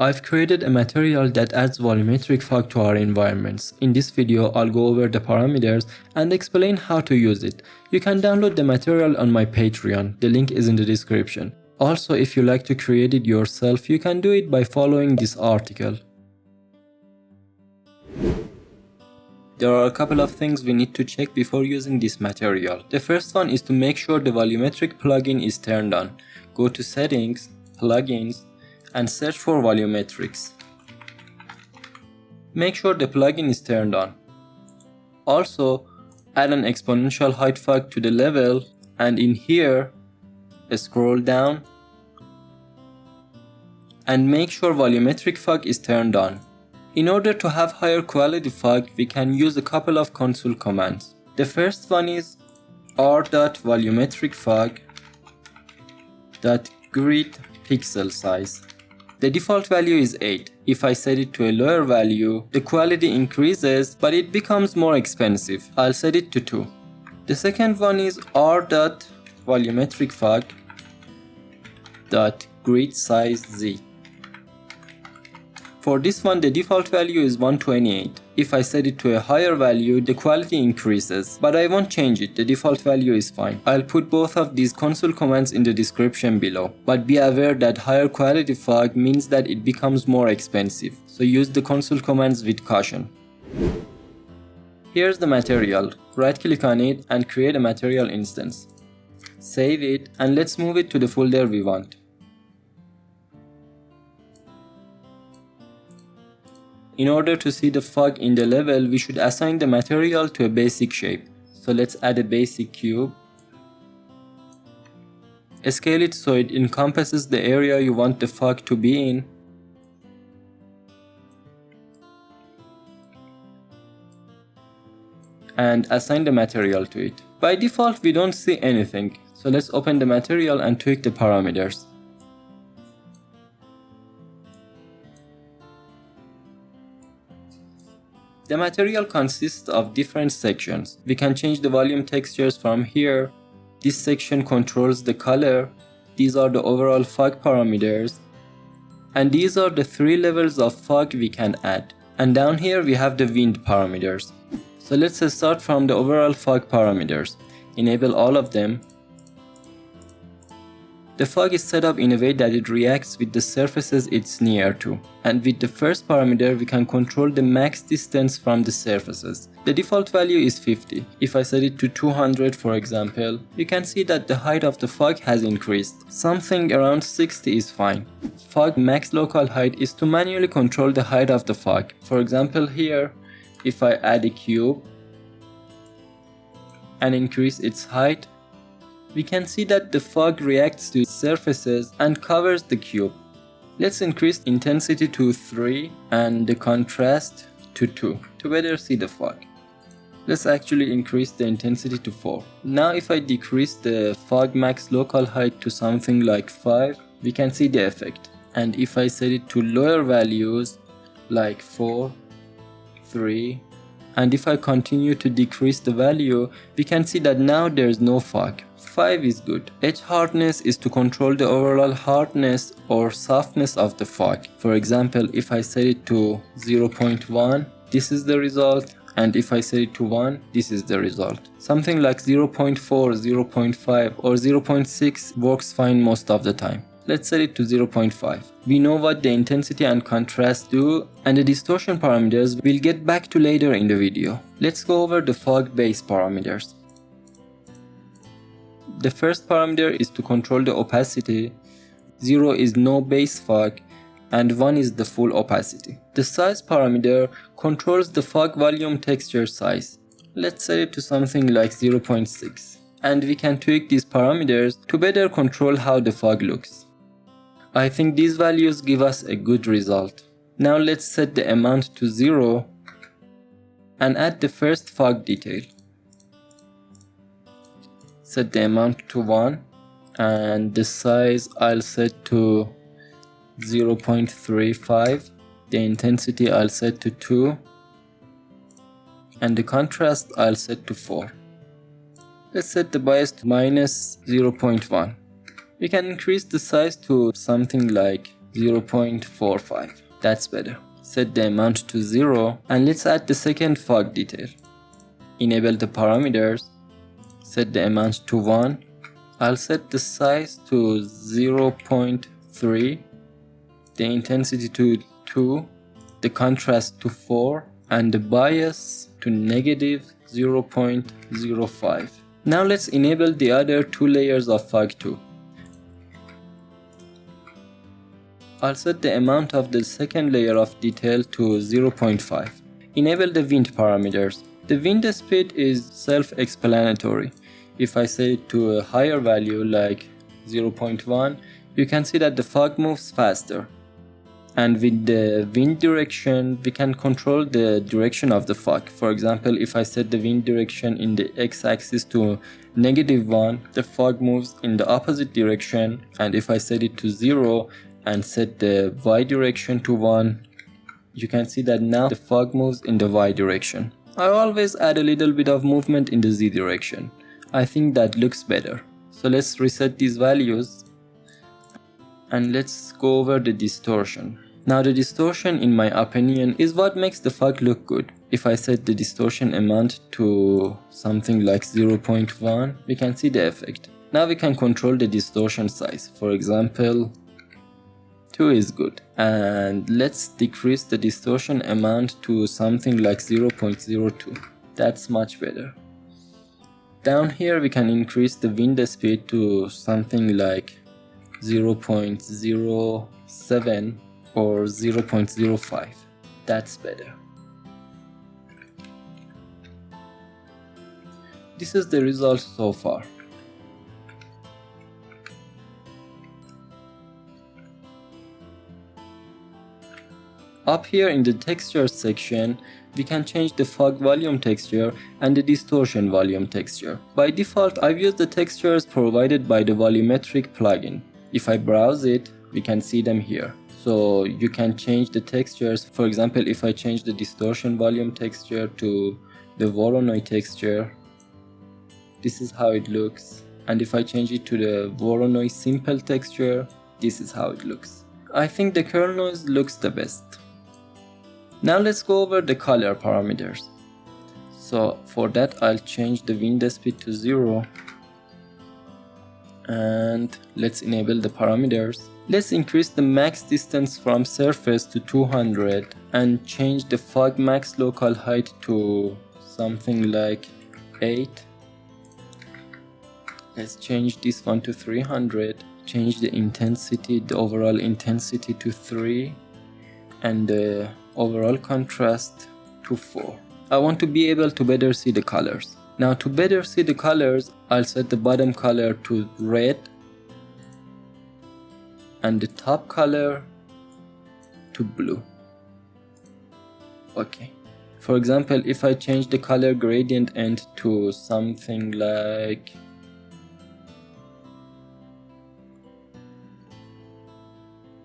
I've created a material that adds volumetric fog to our environments. In this video, I'll go over the parameters and explain how to use it. You can download the material on my Patreon, the link is in the description. Also, if you like to create it yourself, you can do it by following this article. There are a couple of things we need to check before using this material. The first one is to make sure the Volumetric plugin is turned on. Go to Settings, Plugins, and search for Volumetrics. Make sure the plugin is turned on. Also, add an exponential height fog to the level, and in here, scroll down and make sure Volumetric fog is turned on. In order to have higher quality fog, we can use a couple of console commands. The first one is r.volumetricfog.gridpixelsize. The default value is 8. If I set it to a lower value, the quality increases, but it becomes more expensive. I'll set it to 2. The second one is r.volumetricfog.gridsizeZ. For this one, the default value is 128. If I set it to a higher value, the quality increases, but I won't change it, the default value is fine. I'll put both of these console commands in the description below, but be aware that higher quality fog means that it becomes more expensive, so use the console commands with caution. Here's the material. Right click on it and create a material instance. Save it and let's move it to the folder we want. In order to see the fog in the level, we should assign the material to a basic shape. So let's add a basic cube. Scale it so it encompasses the area you want the fog to be in. And assign the material to it. By default, we don't see anything. So let's open the material and tweak the parameters. The material consists of different sections. We can change the volume textures from here. This section controls the color. These are the overall fog parameters. And these are the 3 levels of fog we can add. And down here we have the wind parameters. So let's start from the overall fog parameters. Enable all of them. The fog is set up in a way that it reacts with the surfaces it's near to. And with the first parameter, we can control the max distance from the surfaces. The default value is 50. If I set it to 200 for example, you can see that the height of the fog has increased. Something around 60 is fine. Fog max local height is to manually control the height of the fog. For example here, if I add a cube and increase its height, we can see that the fog reacts to surfaces and covers the cube. Let's increase intensity to 3 and the contrast to 2 to better see the fog. Let's actually increase the intensity to 4. Now if I decrease the fog max local height to something like 5, we can see the effect. And if I set it to lower values like 4, 3, and if I continue to decrease the value, we can see that now there is no fog. 5 is good. Edge hardness is to control the overall hardness or softness of the fog. For example, if I set it to 0.1, this is the result, and if I set it to 1, this is the result. Something like 0.4, 0.5 or 0.6 works fine most of the time. Let's set it to 0.5. We know what the intensity and contrast do, and the distortion parameters we'll get back to later in the video. Let's go over the fog base parameters. The first parameter is to control the opacity. 0 is no base fog and 1 is the full opacity. The size parameter controls the fog volume texture size. Let's set it to something like 0.6. And we can tweak these parameters to better control how the fog looks. I think these values give us a good result. Now let's set the amount to 0 and add the first fog detail. Set the amount to 1 and the size I'll set to 0.35. The intensity I'll set to 2 and the contrast I'll set to 4. Let's set the bias to -0.1. We can increase the size to something like 0.45. That's better. Set the amount to 0 and let's add the second fog detail. Enable the parameters, set the amount to 1. I'll set the size to 0.3, the intensity to 2, the contrast to 4, and the bias to negative 0.05. Now let's enable the other two layers of fog too. I'll set the amount of the second layer of detail to 0.5. Enable the wind parameters. The wind speed is self-explanatory. If I set it to a higher value like 0.1, you can see that the fog moves faster. And with the wind direction, we can control the direction of the fog. For example, if I set the wind direction in the x-axis to -1, the fog moves in the opposite direction. And if I set it to 0 and set the y direction to 1, you can see that now the fog moves in the y direction. I always add a little bit of movement in the z direction. I think that looks better. So let's reset these values and let's go over the distortion. Now the distortion, in my opinion, is what makes the fog look good. If I set the distortion amount to something like 0.1, we can see the effect. Now we can control the distortion size. For example, 2 is good. And let's decrease the distortion amount to something like 0.02. That's much better. Down here we can increase the wind speed to something like 0.07 or 0.05. That's better. This is the result so far. Up here in the texture section, we can change the fog volume texture and the distortion volume texture. By default, I've used the textures provided by the Volumetric plugin. If I browse it, we can see them here. So you can change the textures. For example, if I change the distortion volume texture to the Voronoi texture, this is how it looks. And if I change it to the Voronoi simple texture, this is how it looks. I think the curl noise looks the best. Now let's go over the color parameters. So for that, I'll change the wind speed to 0 and let's enable the parameters. Let's increase the max distance from surface to 200 and change the fog max local height to something like 8. Let's change this one to 300. Change the intensity, the overall intensity to 3 and the overall contrast to 4. I want to be able to better see the colors. Now to better see the colors, I'll set the bottom color to red and the top color to blue. Okay. For example, if I change the color gradient end to something like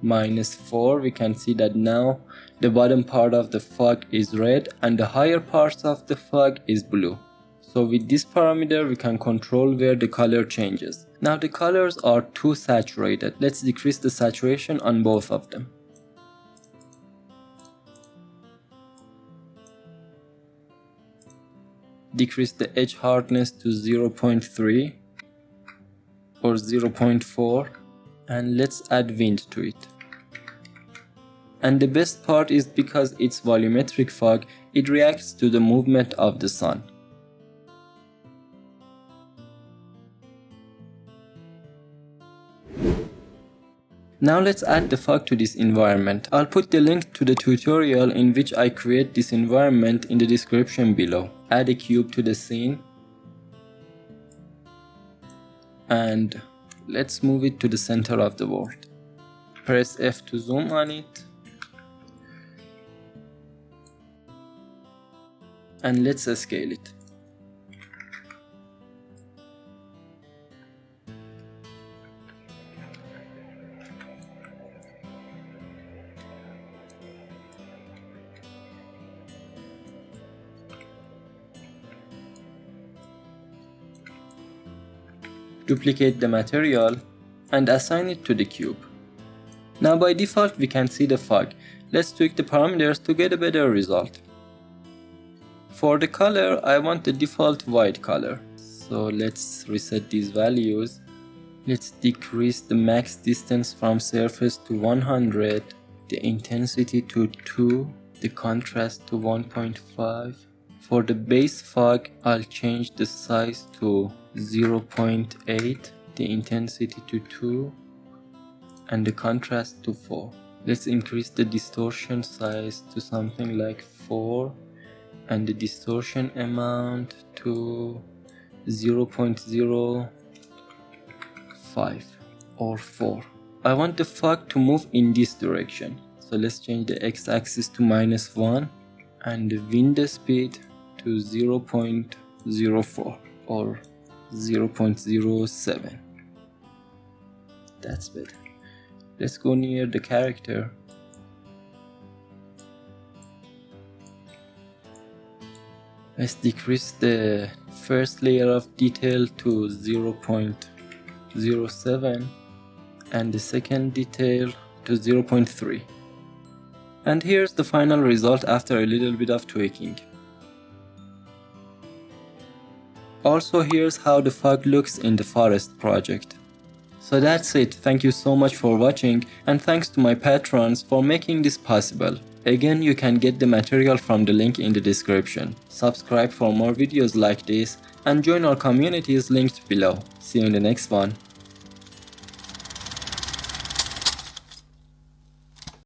-4, we can see that now the bottom part of the fog is red and the higher parts of the fog is blue. So with this parameter we can control where the color changes. Now the colors are too saturated. Let's decrease the saturation on both of them. Decrease the edge hardness to 0.3 or 0.4 and let's add wind to it. And the best part is because it's volumetric fog, it reacts to the movement of the sun. Now let's add the fog to this environment. I'll put the link to the tutorial in which I create this environment in the description below. Add a cube to the scene and let's move it to the center of the world. Press F to zoom on it and let's scale it. Duplicate the material and assign it to the cube. Now by default we can see the fog. Let's tweak the parameters to get a better result. For the color, I want the default white color. So let's reset these values. Let's decrease the max distance from surface to 100, the intensity to 2, the contrast to 1.5. For the base fog, I'll change the size to 0.8, the intensity to 2, and the contrast to 4. Let's increase the distortion size to something like 4 and the distortion amount to 0.05 or 4. I want the fog to move in this direction. So let's change the x-axis to -1 and the window speed to 0.04 or 0.07. That's better. Let's go near the character. Let's decrease the first layer of detail to 0.07 and the second detail to 0.3. And here's the final result after a little bit of tweaking. Also, here's how the fog looks in the forest project. So that's it. Thank you so much for watching, and thanks to my patrons for making this possible. Again, you can get the material from the link in the description. Subscribe for more videos like this and join our communities linked below. See you in the next one.